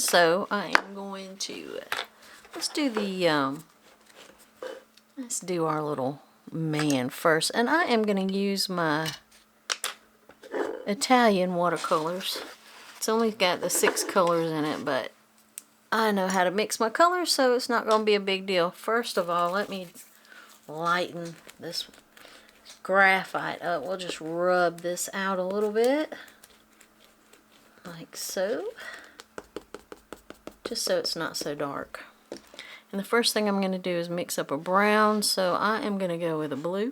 So I am going to, let's do the, let's do our little man first. And I am going to use my Italian watercolors. It's only got the 6 colors in it, but I know how to mix my colors, so it's not going to be a big deal. First of all, let me lighten this graphite up. We'll just rub this out a little bit, like so, just so it's not so dark. And the first thing I'm going to do is mix up a brown, so I am going to go with a blue.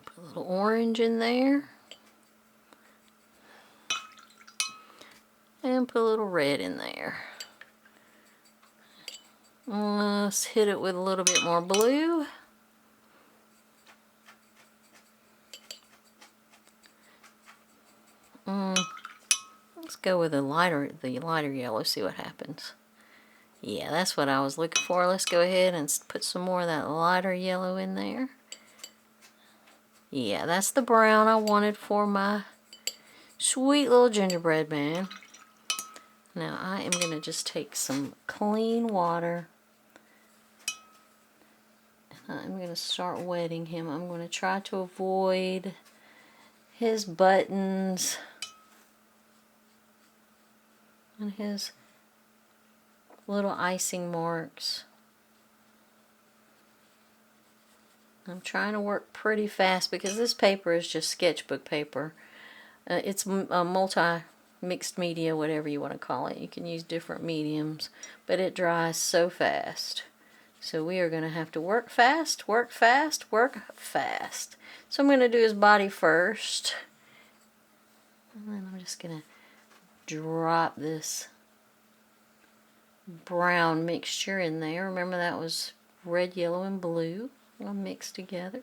Put a little orange in there. And put a little red in there. Let's hit it with a little bit more blue. Let's go with the lighter yellow, see what happens. Yeah, that's what I was looking for. Let's go ahead and put some more of that lighter yellow in there. Yeah, that's the brown I wanted for my sweet little gingerbread man. Now I am going to just take some clean water. And I'm going to start wetting him. I'm going to try to avoid his buttons and his little icing marks. I'm trying to work pretty fast because this paper is just sketchbook paper. It's a multi-mixed media, whatever you want to call it. You can use different mediums, but it dries so fast. So we are going to have to work fast, work fast, work fast. So I'm going to do his body first. And then I'm just going to drop this brown mixture in there. Remember that was red, yellow, and blue. I'll mix together.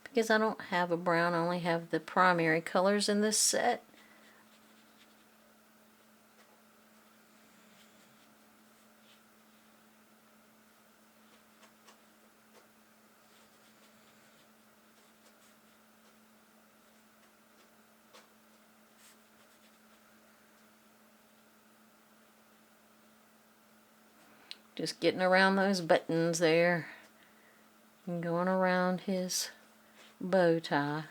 Because I don't have a brown, I only have the primary colors in this set. Just getting around those buttons there and going around his bow tie.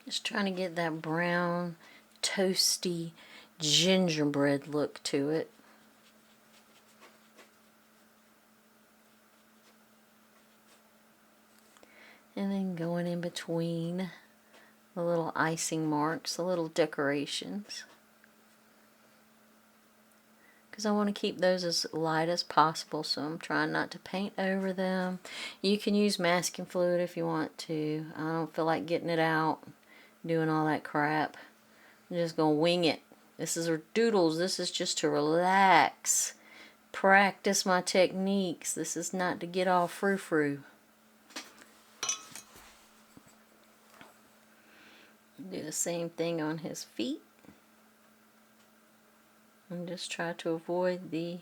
Just trying to get that brown, toasty gingerbread look to it. And then going in between the little icing marks, the little decorations. Because I want to keep those as light as possible, so I'm trying not to paint over them. You can use masking fluid if you want to. I don't feel like getting it out, doing all that crap. I'm just going to wing it. This is Doodles. This is just to relax, practice my techniques. This is not to get all frou-frou. Do the same thing on his feet. And just try to avoid the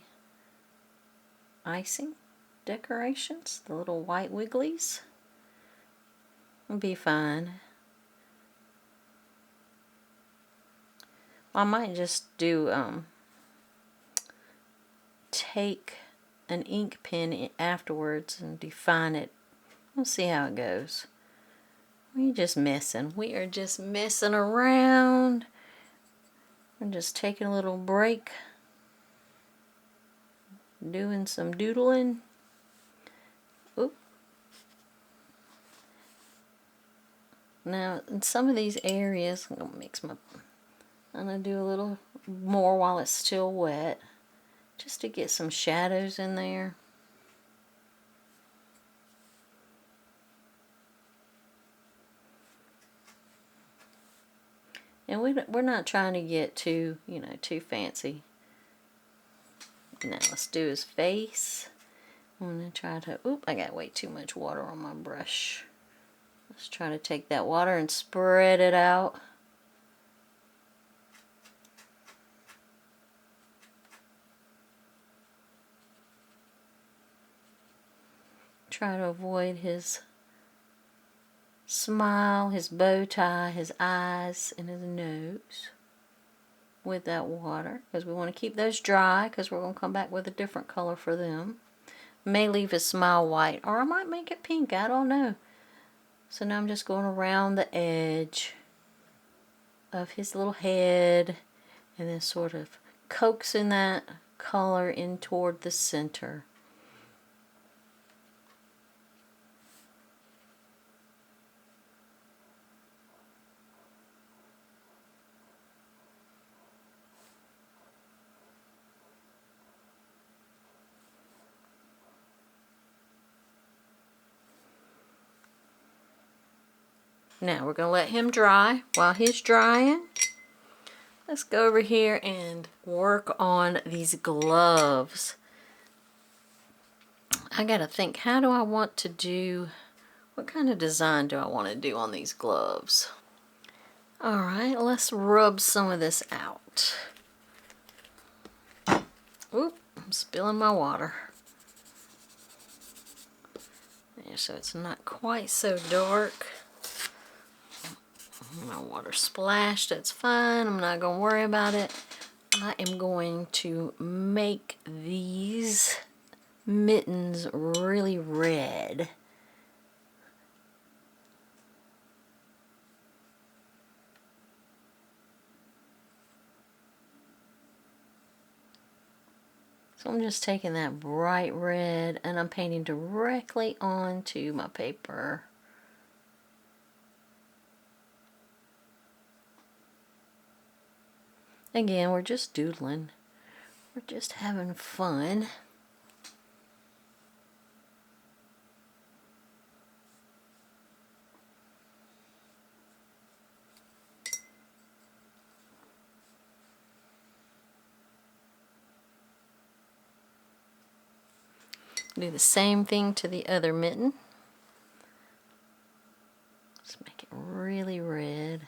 icing decorations, the little white wigglies. It'll be fine. I might just do, take an ink pen afterwards and define it. We'll see how it goes. We're just messing. We are just messing around. We're just taking a little break. Doing some doodling. Oop. Now, in some of these areas, I'm going to do a little more while it's still wet. Just to get some shadows in there. And we're not trying to get too, too fancy. Now let's do his face. I'm going to try to, I got way too much water on my brush. Let's try to take that water and spread it out. try to avoid his smile, his bow tie, his eyes, and his nose with that water, because we want to keep those dry because we're going to come back with a different color for them. May leave his smile white, or I might make it pink, I don't know. So now I'm just going around the edge of his little head and then sort of coaxing that color in toward the center. Now we're going to let him dry. While he's drying, let's go over here and work on these gloves. I got to think, how do I want to do, what kind of design do I want to do on these gloves? Alright, let's rub some of this out. Oop, I'm spilling my water. There, so it's not quite so dark. My water splashed, that's fine. I'm not going to worry about it. I am going to make these mittens really red. So I'm just taking that bright red and I'm painting directly onto my paper. Again, we're just doodling. We're just having fun. Do the same thing to the other mitten. Just make it really red.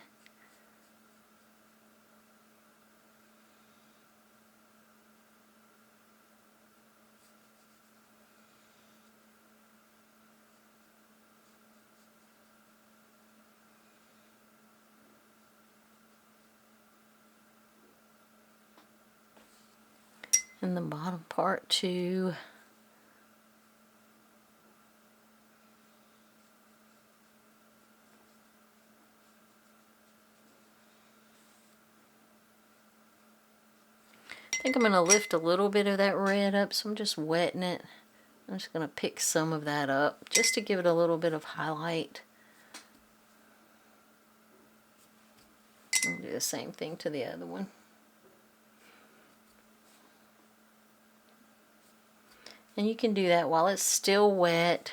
And the bottom part too. I think I'm going to lift a little bit of that red up, so I'm just wetting it. I'm just going to pick some of that up just to give it a little bit of highlight. I'll do the same thing to the other one. And you can do that while it's still wet.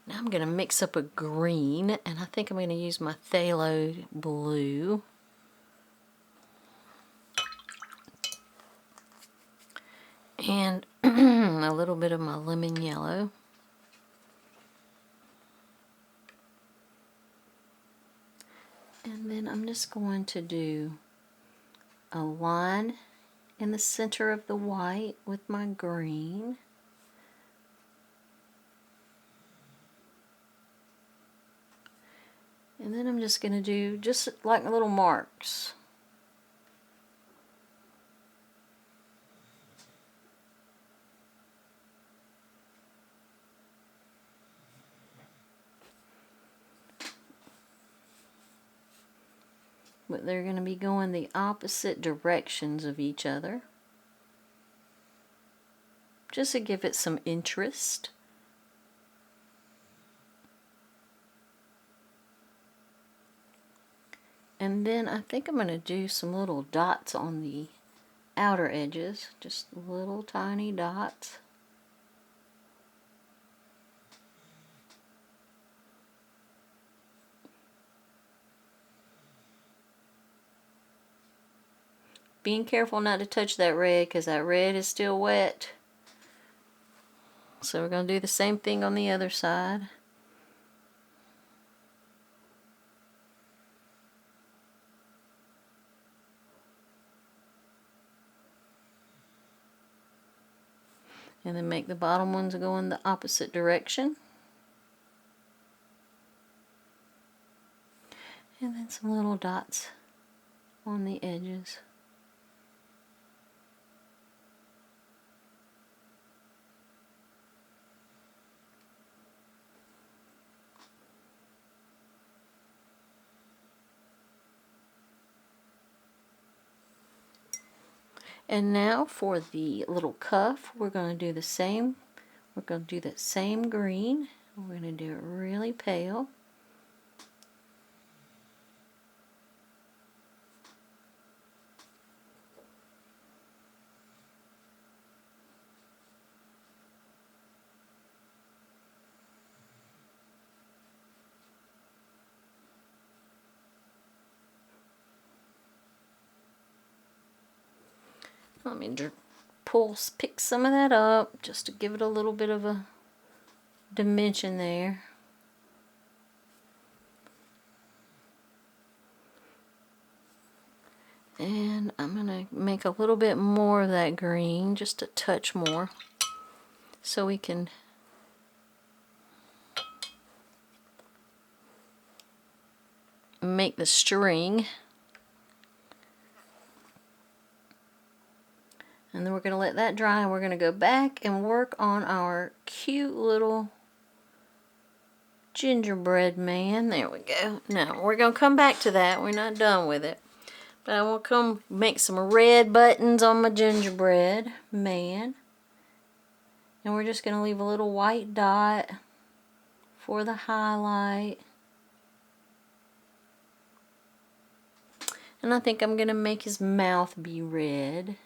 Now I'm going to mix up a green, and I think I'm going to use my phthalo blue. And a little bit of my lemon yellow. And then I'm just going to do a line in the center of the white with my green. And then I'm just going to do just like little marks. But they're going to be going the opposite directions of each other, just to give it some interest. And then I think I'm going to do some little dots on the outer edges, just little tiny dots. Being careful not to touch that red because that red is still wet. So we're going to do the same thing on the other side. And then make the bottom ones go in the opposite direction. And then some little dots on the edges. And now for the little cuff, we're going to do the same. We're going to do that same green. We're going to do it really pale. Let me pick some of that up just to give it a little bit of a dimension there. And I'm going to make a little bit more of that green, just a touch more, so we can make the string. And then we're going to let that dry, and we're going to go back and work on our cute little gingerbread man. There we go. Now, we're going to come back to that. We're not done with it. But I will come make some red buttons on my gingerbread man. And we're just going to leave a little white dot for the highlight. And I think I'm going to make his mouth be red.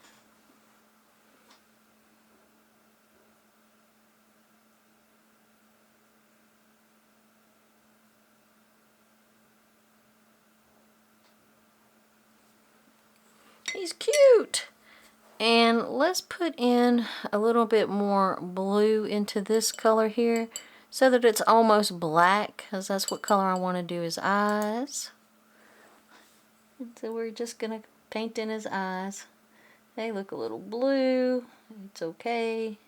He's cute. And let's put in a little bit more blue into this color here so that it's almost black, because that's what color I want to do his eyes. And so we're just going to paint in his eyes. They look a little blue. It's okay.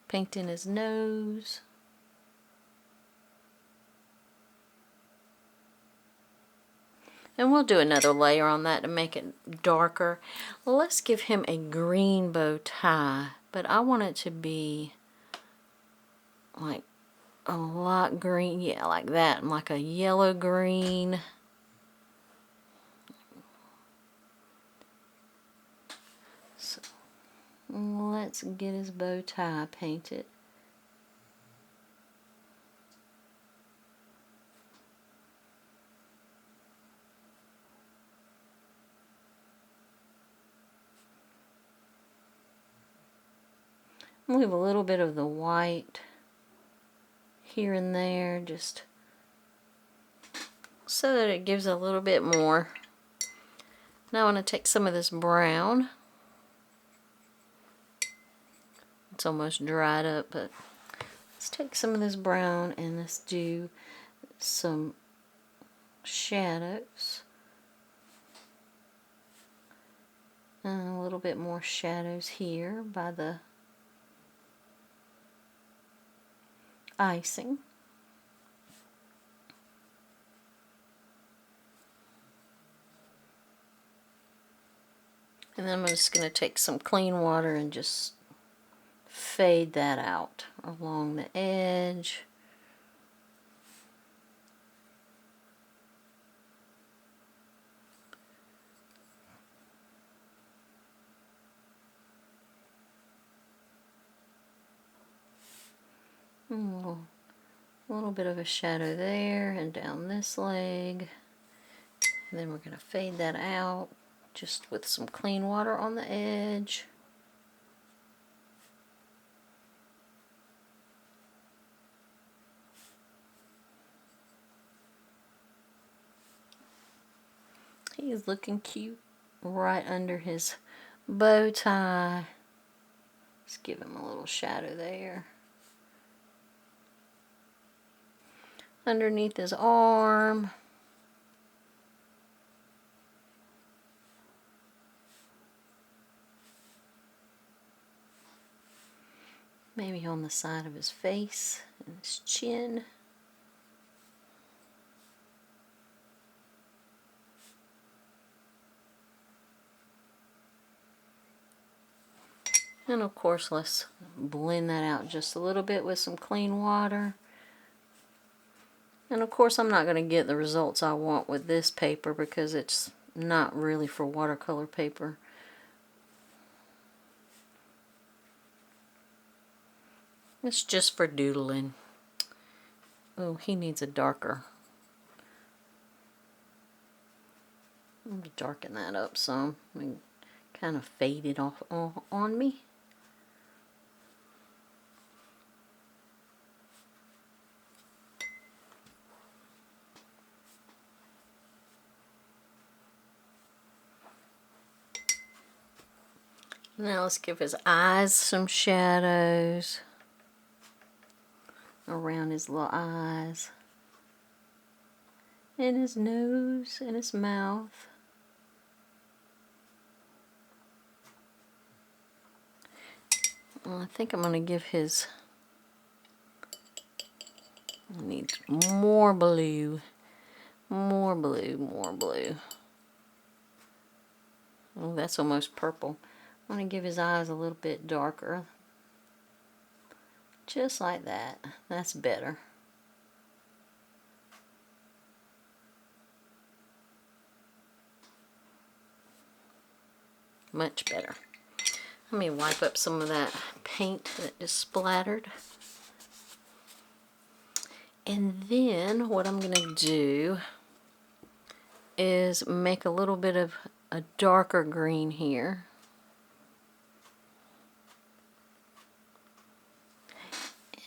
Paint in his nose. And we'll do another layer on that to make it darker. Let's give him a green bow tie, but I want it to be like a light green, yeah, like that, like a yellow green. So let's get his bow tie painted. Leave a little bit of the white here and there, just so that it gives a little bit more. Now I want to take some of this brown. It's almost dried up, but let's take some of this brown and let's do some shadows. And a little bit more shadows here by the icing. And then I'm just going to take some clean water and just fade that out along the edge. A little bit of a shadow there and down this leg. And then we're going to fade that out just with some clean water on the edge. He's looking cute right under his bow tie. Let's give him a little shadow there. Underneath his arm. maybe on the side of his face and his chin. And of course, let's blend that out just a little bit with some clean water. And of course, I'm not going to get the results I want with this paper because it's not really for watercolor paper. It's just for doodling. Oh, he needs a darker. I'm going to darken that up some. Kind of fade it off on me. Now let's give his eyes some shadows around his little eyes, and his nose, and his mouth. Well, I think I'm going to give his, I need more blue, more blue, more blue. Oh, that's almost purple. I'm going to give his eyes a little bit darker. Just like that. That's better. Much better. Let me wipe up some of that paint that just splattered. And then what I'm going to do is make a little bit of a darker green here.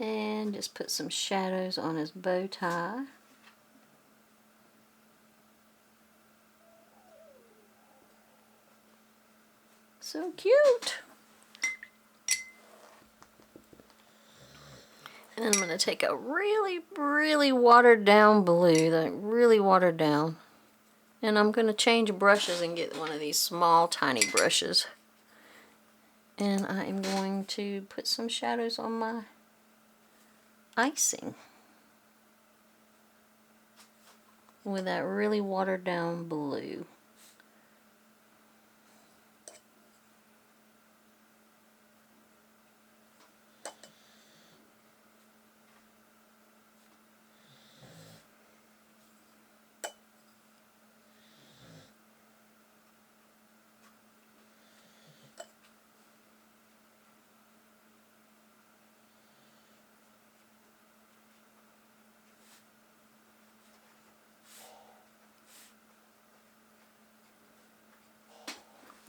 And just put some shadows on his bow tie. So cute. And then I'm going to take a really, really watered down blue, like really watered down. And I'm going to change brushes and get one of these small, tiny brushes. And I am going to put some shadows on my icing with that really watered down blue.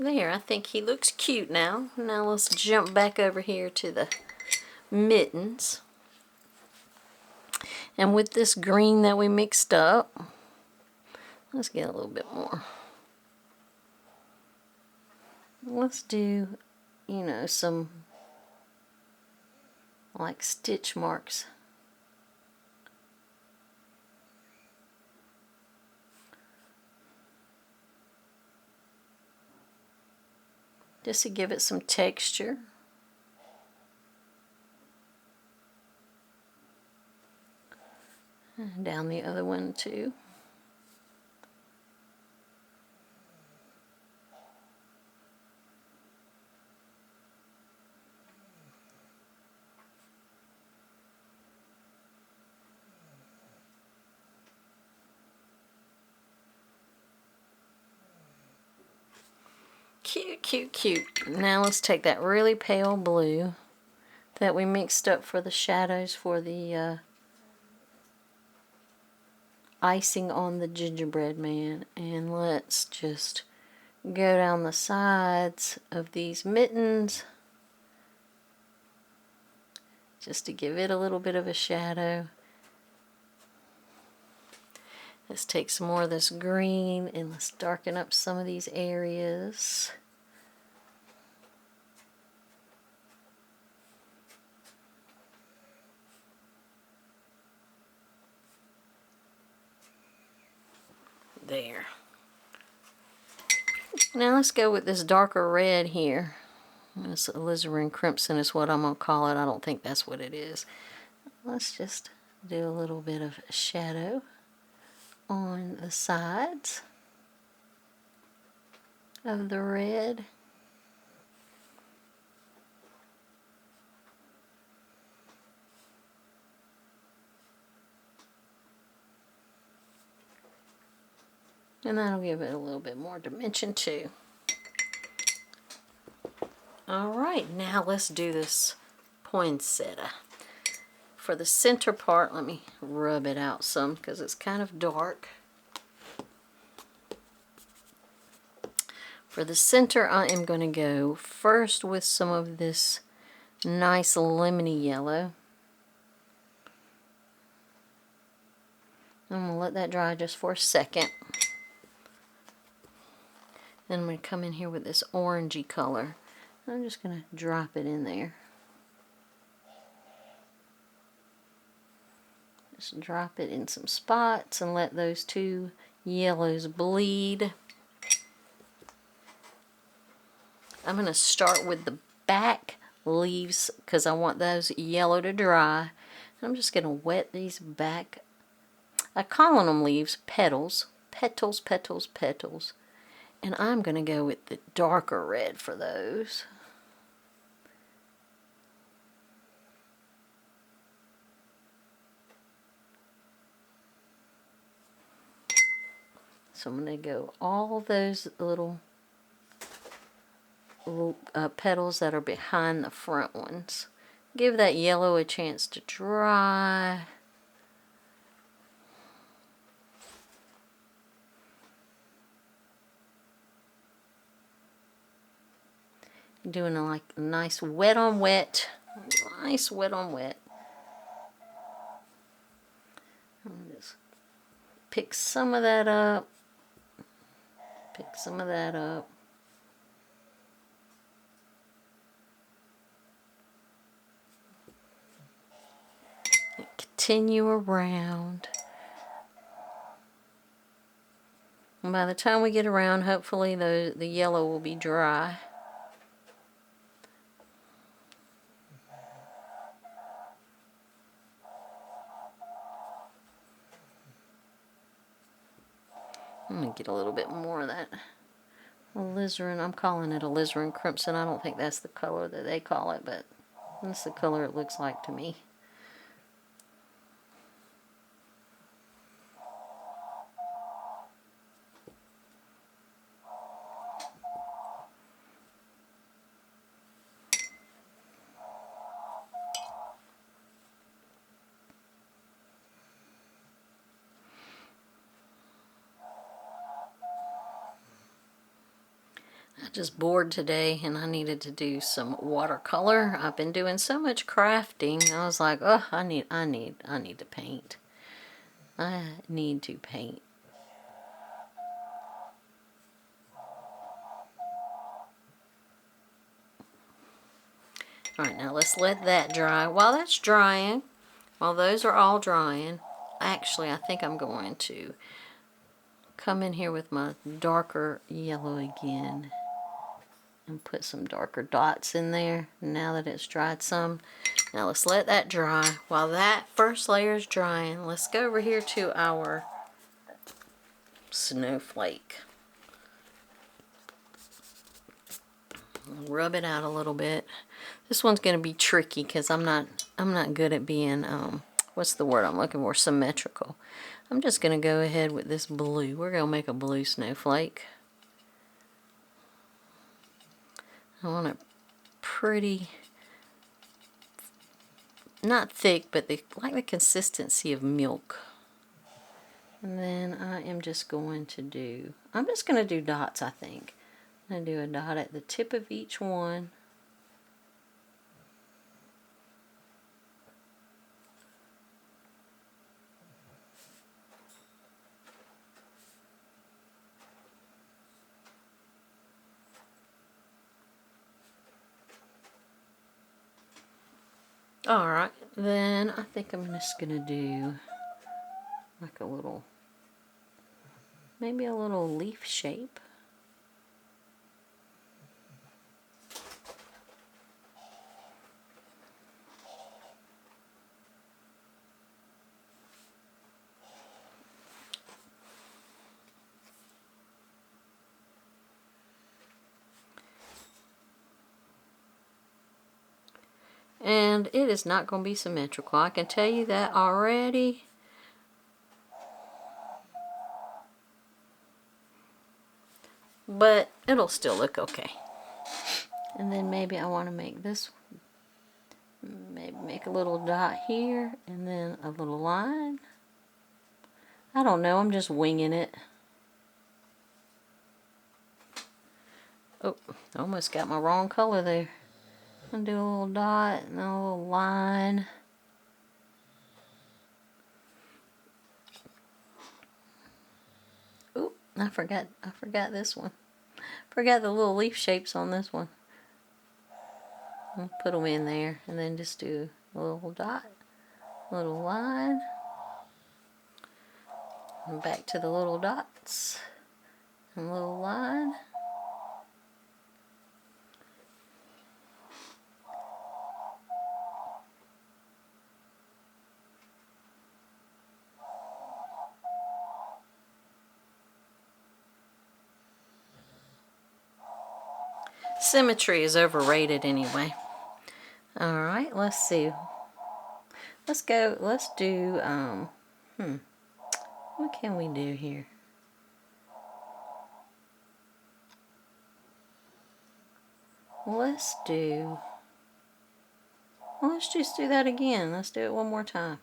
There, I think he looks cute now. Now let's jump back over here to the mittens. And with this green that we mixed up, let's get a little bit more. Let's do, you know, some like stitch marks. Just to give it some texture. And down the other one too. Cute, cute, cute. Now let's take that really pale blue that we mixed up for the shadows for the icing on the gingerbread man, and let's just go down the sides of these mittens just to give it a little bit of a shadow. Let's take some more of this green and let's darken up some of these areas. There. Now let's go with this darker red here. This alizarin crimson is what I'm going to call it. I don't think that's what it is. Let's just do a little bit of shadow on the sides of the red. And that'll give it a little bit more dimension too. Alright, now let's do this poinsettia. For the center part, let me rub it out some because it's kind of dark. For the center, I am going to go first with some of this nice lemony yellow. I'm going to let that dry just for a second. Then I'm going to come in here with this orangey color. I'm just going to drop it in there. Just drop it in some spots and let those two yellows bleed. I'm going to start with the back leaves because I want those yellow to dry. I'm just going to wet these back, I call them leaves, petals, petals, petals, petals. And I'm going to go with the darker red for those. So I'm going to go all those little petals that are behind the front ones. Give that yellow a chance to dry. Doing like a nice wet on wet. Nice wet on wet. Just pick some of that up. Pick some of that up. And continue around. And by the time we get around, hopefully the yellow will be dry. I'm going to get a little bit more of that alizarin. I'm calling it alizarin crimson. I don't think that's the color that they call it, but that's the color it looks like to me. Just bored today and I needed to do some watercolor. I've been doing so much crafting. I was like, oh, I need to paint. I need to paint. Alright, now let's let that dry. While that's drying, while those are all drying, actually I think I'm going to come in here with my darker yellow again. And put some darker dots in there now that it's dried some. Now let's let that dry. While that first layer is drying, let's go over here to our snowflake. Rub it out a little bit. This one's going to be tricky because I'm not good at being what's the word I'm looking for, symmetrical. I'm just going to go ahead with this blue. We're going to make a blue snowflake. I want it pretty, not thick, but like the consistency of milk. And then I am just going to do, I'm just going to do dots, I think. I'm going to do a dot at the tip of each one. Alright, then I think I'm just going to do like a little, maybe a little leaf shape. and it is not going to be symmetrical. I can tell you that already. But it'll still look okay. And then maybe I want to make this, maybe make a little dot here and then a little line. I don't know, I'm just winging it. Oh, I almost got my wrong color there. I'm gonna do a little dot and a little line. Oop, I forgot this one. Forgot the little leaf shapes on this one. I'll put them in there and then just do a little dot, a little line, and back to the little dots, and a little line. Symmetry is overrated anyway. Alright, let's see. Let's do, what can we do here? Let's just do that again. Let's do it one more time.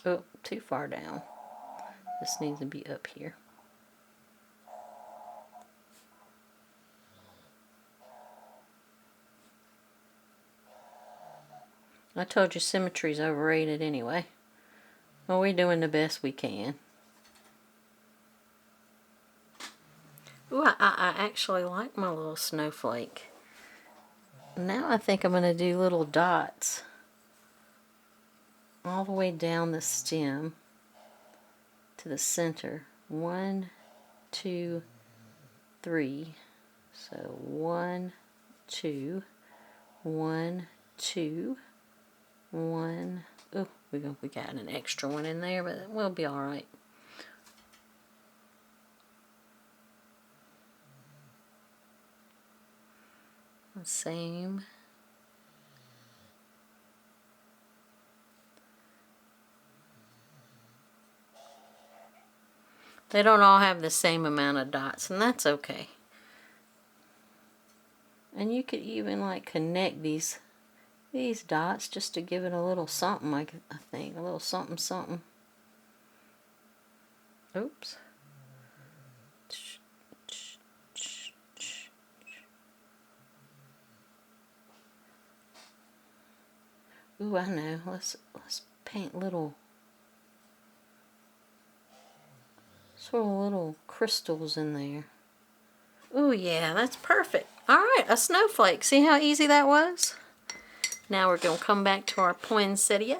Oh, too far down. This needs to be up here. I told you symmetry's overrated anyway. Well, we're doing the best we can. Ooh, I actually like my little snowflake. Now I think I'm going to do little dots all the way down the stem to the center. 1, 2, 3. So 1, 2, 1, 2, 1. Oh, we got an extra one in there, but we'll be all right. Same. They don't all have the same amount of dots, and that's okay. And you could even like connect these dots just to give it a little something, I think, a little something something. Oops. Ooh, I know. Let's paint little sort of little crystals in there. Ooh, yeah, that's perfect. All right, a snowflake. See how easy that was? Now we're going to come back to our poinsettia.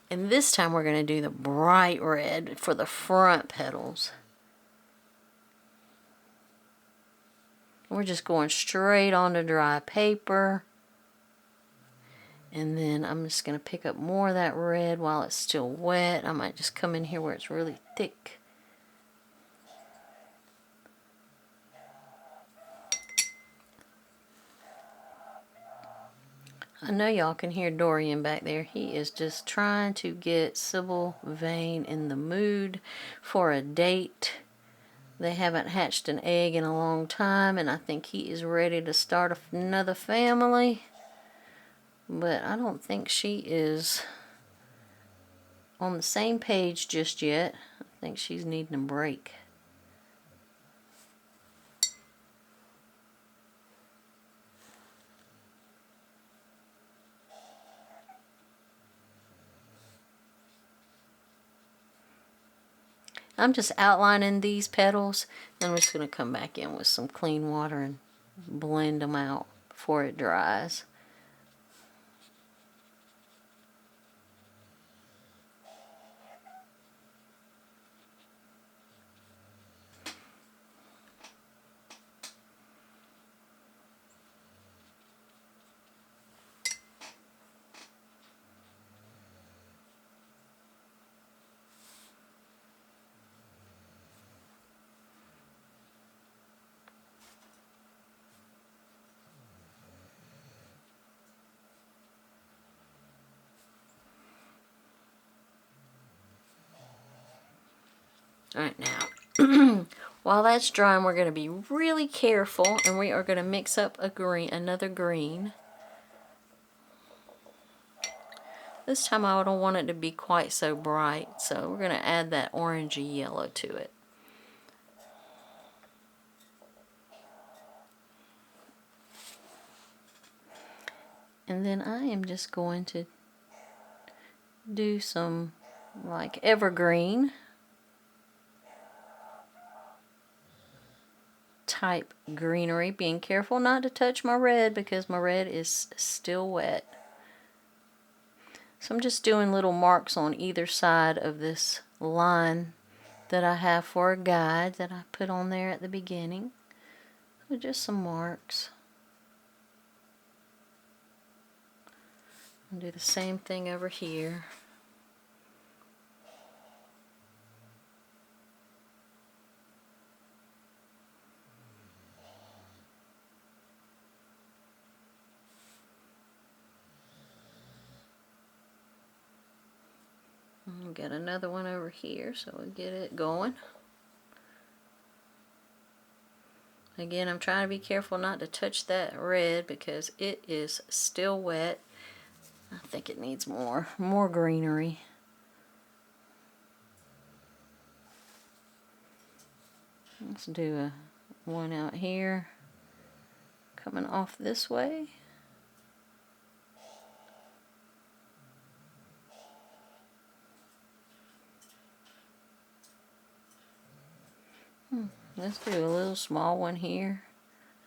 And this time we're going to do the bright red for the front petals. We're just going straight onto dry paper. And then I'm just going to pick up more of that red while it's still wet. I might just come in here where it's really thick. I know y'all can hear Dorian back there. He is just trying to get Sybil Vane in the mood for a date. They haven't hatched an egg in a long time, and I think he is ready to start another family. But I don't think she is on the same page just yet. I think she's needing a break. I'm just outlining these petals, and I'm just going to come back in with some clean water and blend them out before it dries. Alright, now, while that's drying, we're going to be really careful, and we are going to mix up another green. This time I don't want it to be quite so bright, so we're going to add that orangey yellow to it. And then I am just going to do some like evergreen type greenery, being careful not to touch my red because my red is still wet. So I'm just doing little marks on either side of this line that I have for a guide that I put on there at the beginning. So just some marks. And do the same thing over here. And get another one over here so we get it going. Again, I'm trying to be careful not to touch that red because it is still wet. I think it needs more greenery. Let's do one out here coming off this way. Let's do a little small one here.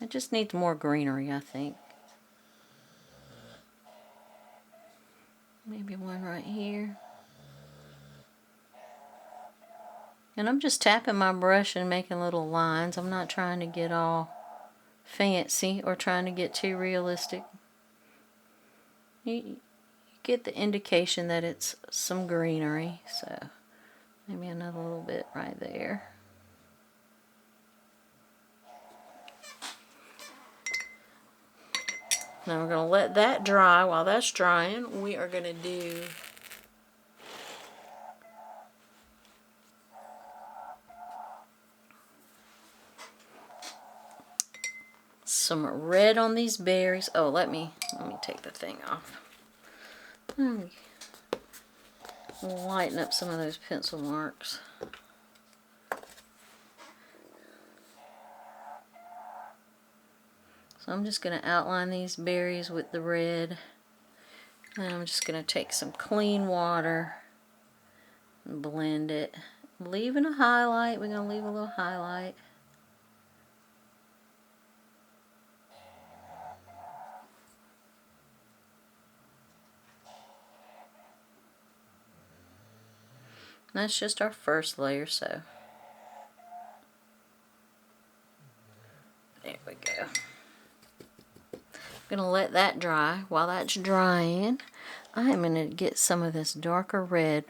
It just needs more greenery, I think. Maybe one right here. And I'm just tapping my brush and making little lines. I'm not trying to get all fancy or trying to get too realistic. You get the indication that it's some greenery, so maybe another little bit right there. Now we're going to let that dry. While that's drying, we are going to do some red on these berries. Oh, let me take the thing off. Lighten up some of those pencil marks. So I'm just going to outline these berries with the red. And I'm just going to take some clean water and blend it. Leaving a highlight. We're going to leave a little highlight. And that's just our first layer, so there we go. I'm going to let that dry. While that's drying, I'm going to get some of this darker red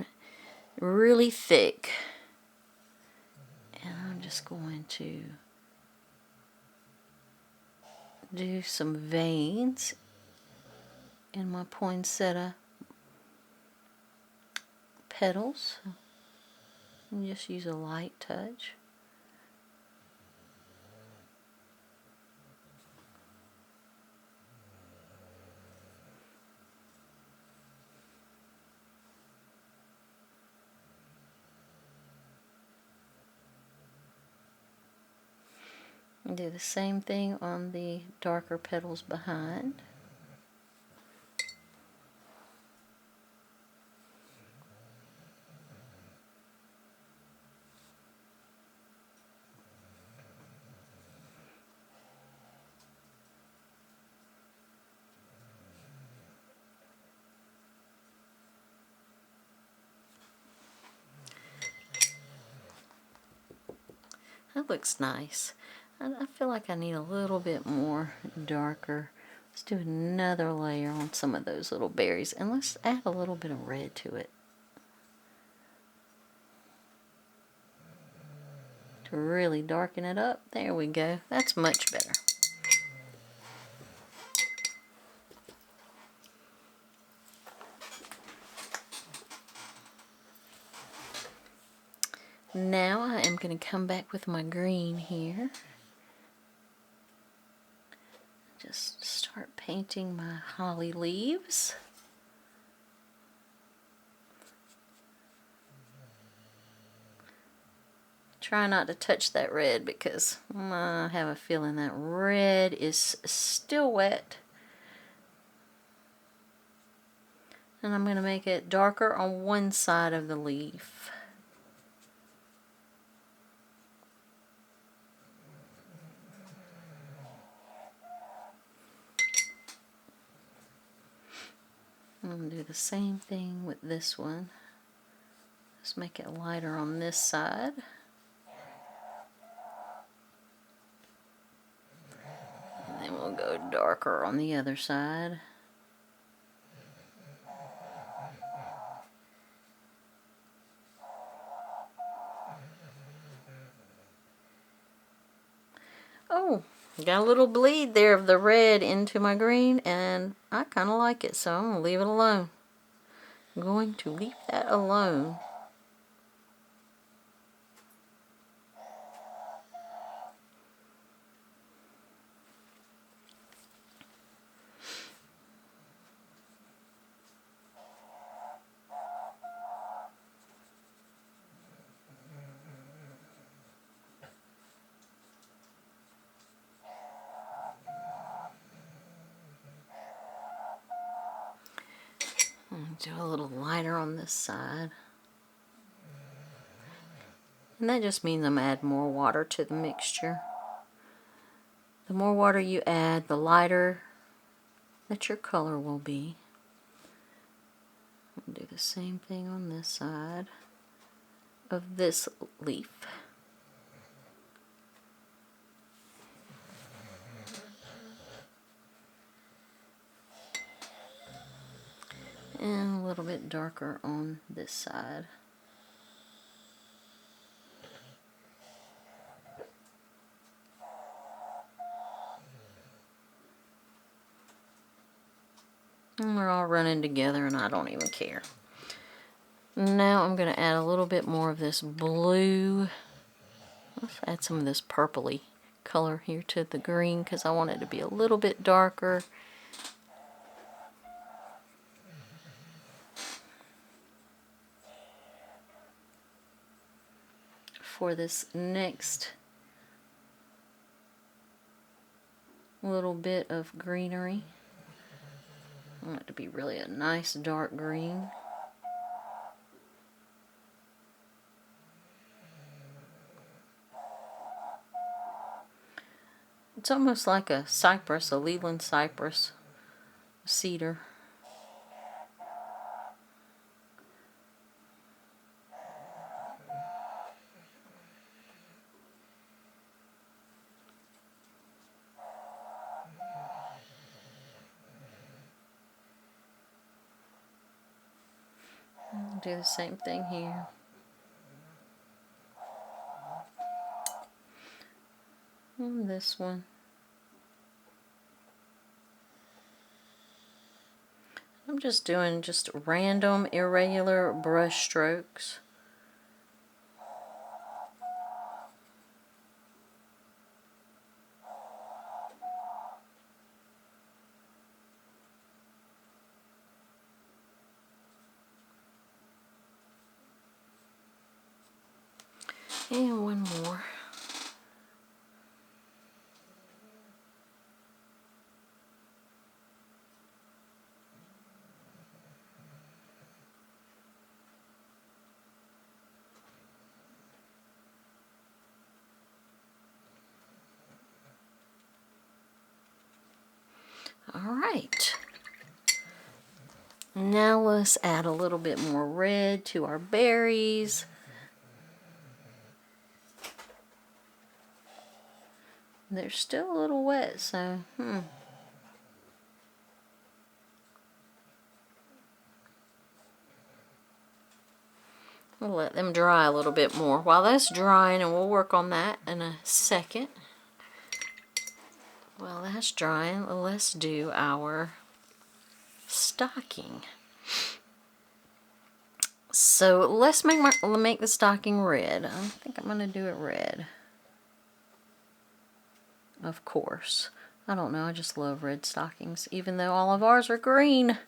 really thick. And I'm just going to do some veins in my poinsettia petals. And just use a light touch. And do the same thing on the darker petals behind. That looks nice. I feel like I need a little bit more darker. Let's do another layer on some of those little berries, and let's add a little bit of red to it to really darken it up. There we go. That's much better. Now I am going to come back with my green here. Just start painting my holly leaves. Try not to touch that red because I have a feeling that red is still wet. And I'm going to make it darker on one side of the leaf. I'm going to do the same thing with this one. Just make it lighter on this side. And then we'll go darker on the other side. Oh, got a little bleed there of the red into my green, and I kind of like it, so I'm going to leave it alone. I'm going to leave that alone. Do a little lighter on this side. And that just means I'm adding more water to the mixture. The more water you add, the lighter that your color will be. I'll do the same thing on this side of this leaf. And a little bit darker on this side. And they're all running together and I don't even care. Now I'm going to add a little bit more of this blue. Let's add some of this purpley color here to the green because I want it to be a little bit darker. For this next little bit of greenery. I want it to be really a nice dark green. It's almost like a cypress, a Leland cypress, cedar. Do the same thing here. And this one. I'm just doing just random irregular brush strokes. And one more. Alright. Now let's add a little bit more red to our berries. They're still a little wet, so we'll let them dry a little bit more. While that's drying, and we'll work on that in a second. While that's drying, let's do our stocking. So let's make the stocking red. I think I'm gonna do it red. Of course. I don't know, I just love red stockings, even though all of ours are green.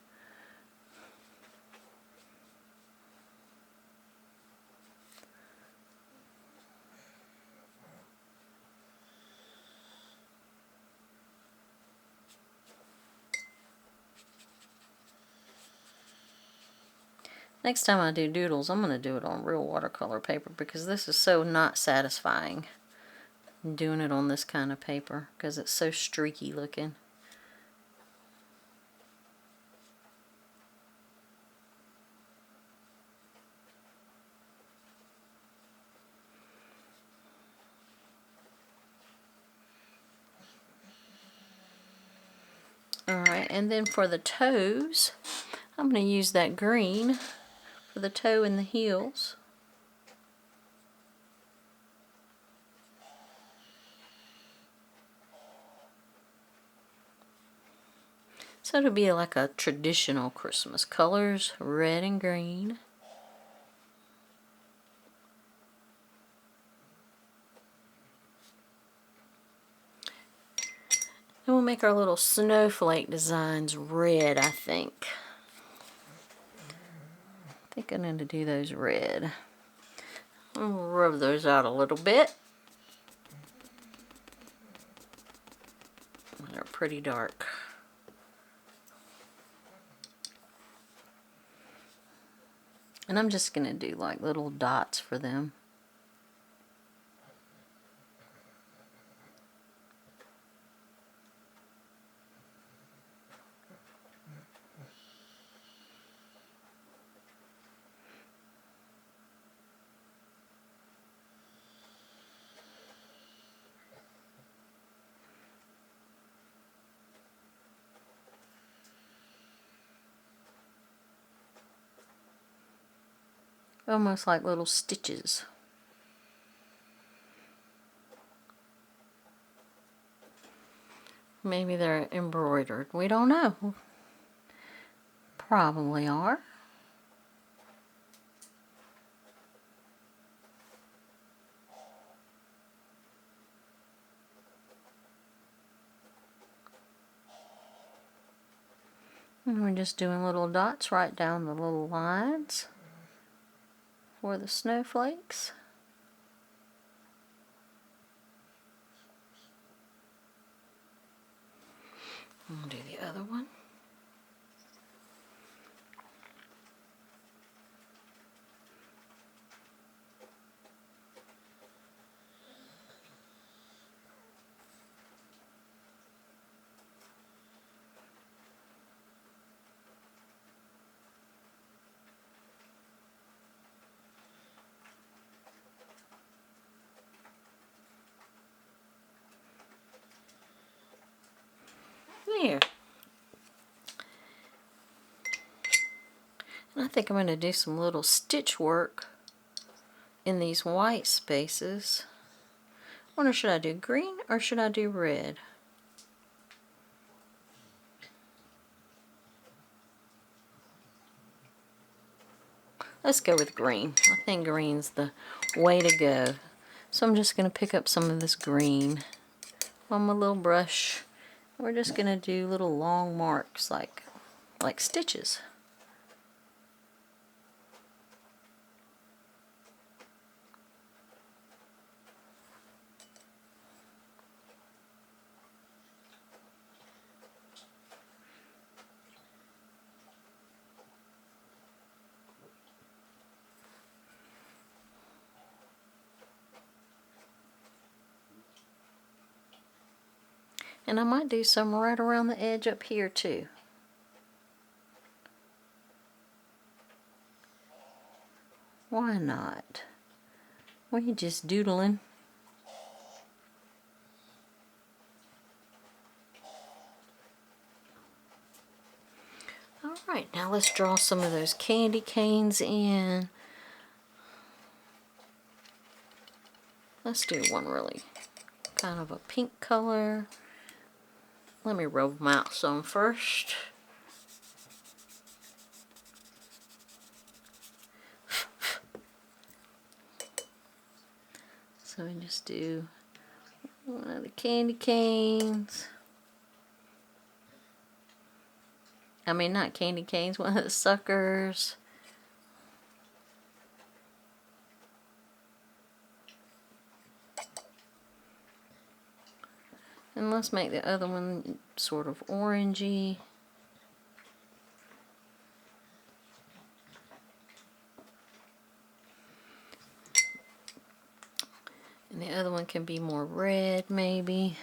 Next time I do doodles, I'm going to do it on real watercolor paper because this is so not satisfying doing it on this kind of paper because it's so streaky looking. Alright, and then for the toes, I'm going to use that green for the toe and the heels. So it'll be like a traditional Christmas colors, red and green. And we'll make our little snowflake designs red, I think. I think I'm going to do those red. I'll rub those out a little bit. They're pretty dark. And I'm just going to do like little dots for them. Almost like little stitches. Maybe they're embroidered. We don't know. Probably are. And we're just doing little dots right down the little lines for the snowflakes. I'll do the other one. There. And I think I'm going to do some little stitch work in these white spaces. I wonder, should I do green or should I do red? Let's go with green. I think green's the way to go. So I'm just going to pick up some of this green on my little brush. We're just going to do little long marks like stitches. And I might do some right around the edge up here too. Why not? We're just doodling. Alright, now let's draw some of those candy canes in. Let's do one really kind of a pink color. Let me rub them out some first. So we just do one of the candy canes. I mean, not candy canes, one of the suckers. And let's make the other one sort of orangey. And the other one can be more red, maybe.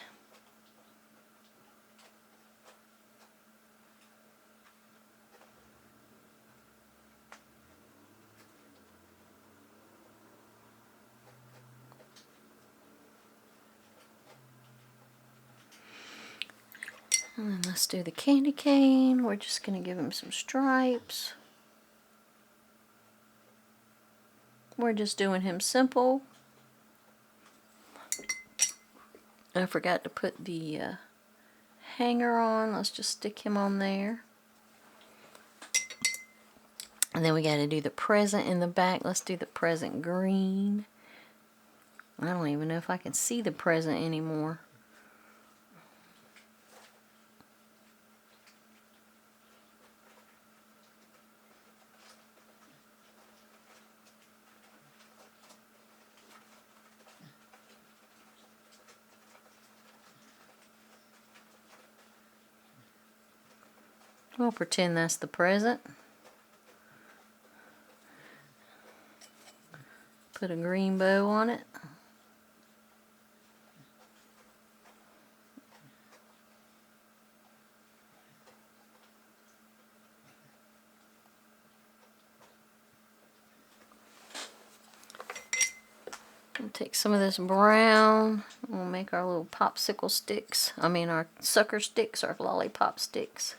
And then let's do the candy cane. We're just going to give him some stripes. We're just doing him simple. I forgot to put the hanger on. Let's just stick him on there. And then we got to do the present in the back. Let's do the present green. I don't even know if I can see the present anymore. We'll pretend that's the present. Put a green bow on it. We'll take some of this brown. We'll make our little popsicle sticks. I mean our sucker sticks, our lollipop sticks.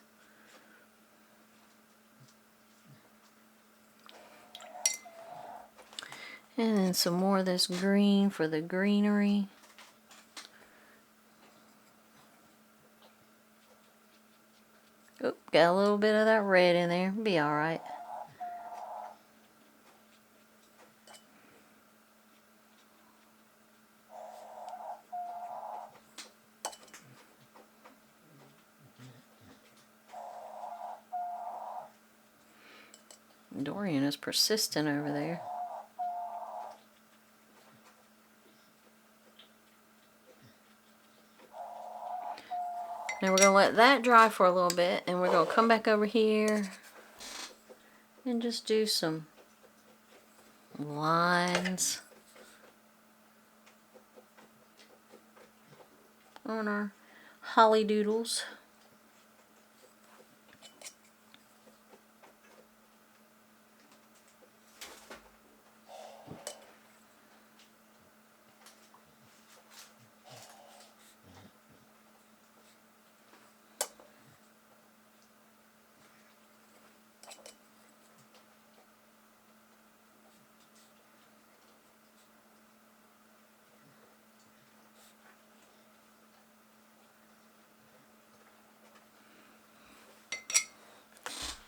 And then some more of this green for the greenery. Oop, got a little bit of that red in there. Be alright. Dorian is persistent over there. Now we're going to let that dry for a little bit, and we're going to come back over here and just do some lines on our holly doodles.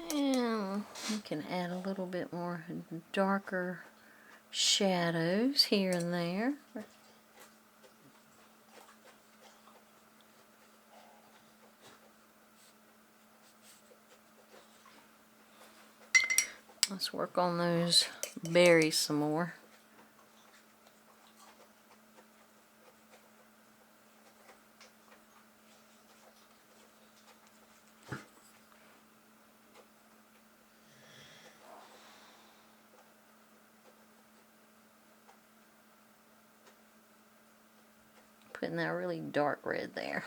And we can add a little bit more darker shadows here and there. Let's work on those berries some more. Putting that really dark red there.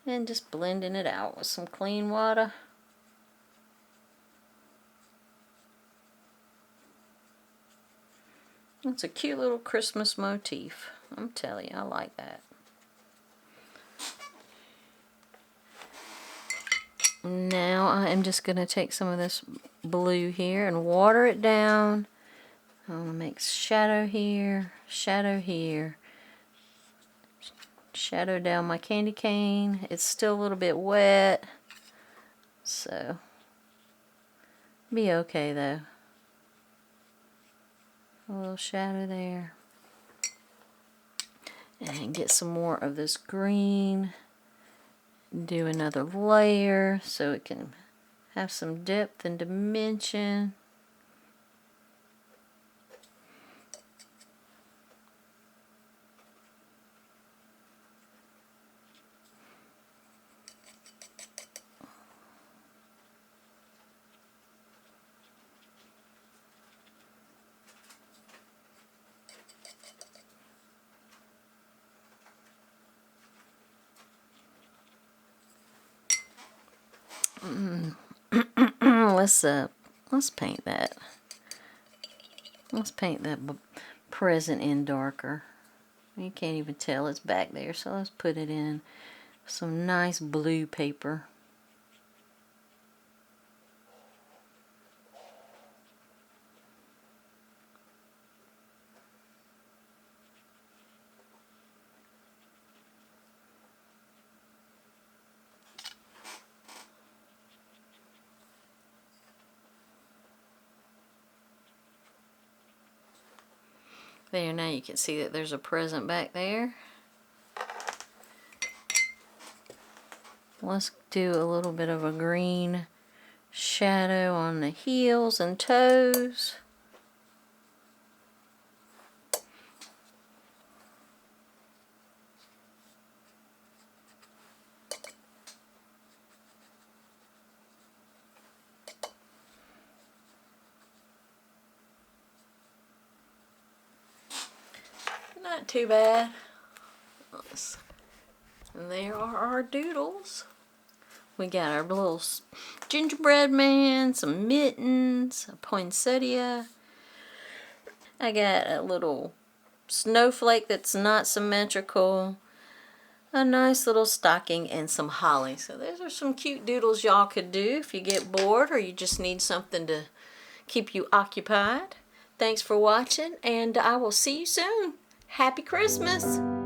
And just blending it out with some clean water. It's a cute little Christmas motif. I'm telling you, I like that. Now I am just going to take some of this blue here and water it down. I'm going to make shadow here, shadow down my candy cane. It's still a little bit wet, so be okay though. A little shadow there. And get some more of this green. Do another layer so it can have some depth and dimension. Let's paint that. Let's paint that present in darker. You can't even tell it's back there, so let's put it in some nice blue paper. There, now you can see that there's a present back there. Let's do a little bit of a green shadow on the heels and toes. Not too bad. And there are our doodles. We got our little gingerbread man, some mittens, a poinsettia. I got a little snowflake that's not symmetrical, a nice little stocking, and some holly. So those are some cute doodles y'all could do if you get bored or you just need something to keep you occupied. Thanks for watching, and I will see you soon. Happy Christmas!